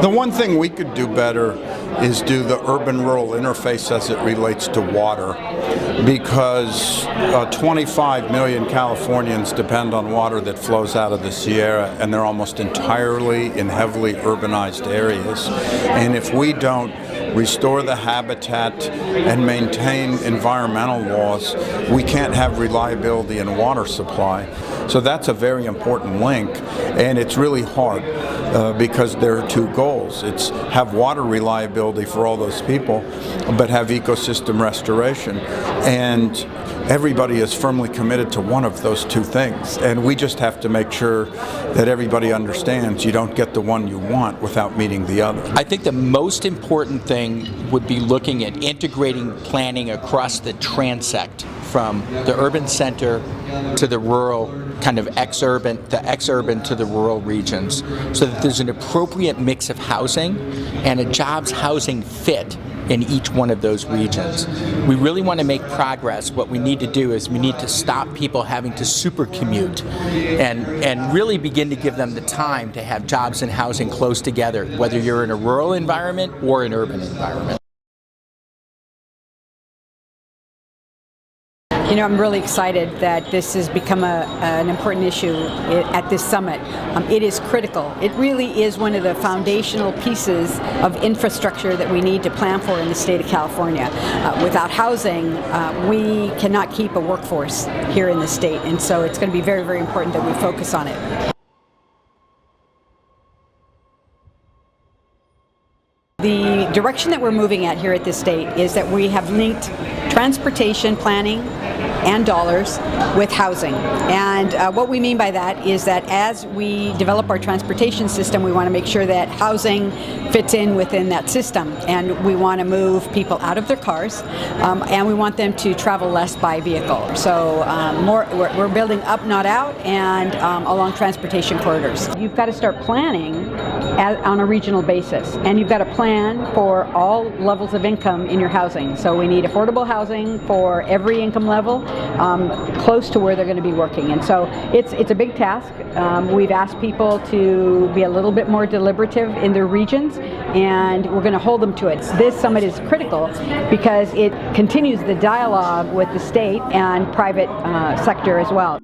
The one thing we could do better is do the urban-rural interface as it relates to water, because 25 million Californians depend on water that flows out of the Sierra, and they're almost entirely in heavily urbanized areas. And if we don't restore the habitat and maintain environmental laws, we can't have reliability in water supply. So that's a very important link, and it's really hard because there are two goals. It's have water reliability for all those people, but have ecosystem restoration. And everybody is firmly committed to one of those two things, and we just have to make sure that everybody understands you don't get the one you want without meeting the other. I think the most important thing would be looking at integrating planning across the transect from the urban center to the rural, kind of the exurban to the rural regions, so that there's an appropriate mix of housing and a jobs housing fit in each one of those regions. We really want to make progress. What we need to do is we need to stop people having to super commute and really begin to give them the time to have jobs and housing close together, whether you're in a rural environment or an urban environment. You know, I'm really excited that this has become an important issue at this summit. It is critical. It really is one of the foundational pieces of infrastructure that we need to plan for in the state of California. Without housing, we cannot keep a workforce here in the state, and so it's going to be very, very important that we focus on it. The direction that we're moving at here at this state is that we have linked transportation planning and dollars with housing. And what we mean by that is that as we develop our transportation system, we want to make sure that housing fits in within that system. And we want to move people out of their cars, and we want them to travel less by vehicle. So we're building up, not out, and along transportation corridors. You've got to start planning on a regional basis, and you've got to plan for all levels of income in your housing. So we need affordable housing for every income level, close to where they're going to be working. And so it's a big task. We've asked people to be a little bit more deliberative in their regions, and we're going to hold them to it. This summit is critical because it continues the dialogue with the state and private sector as well.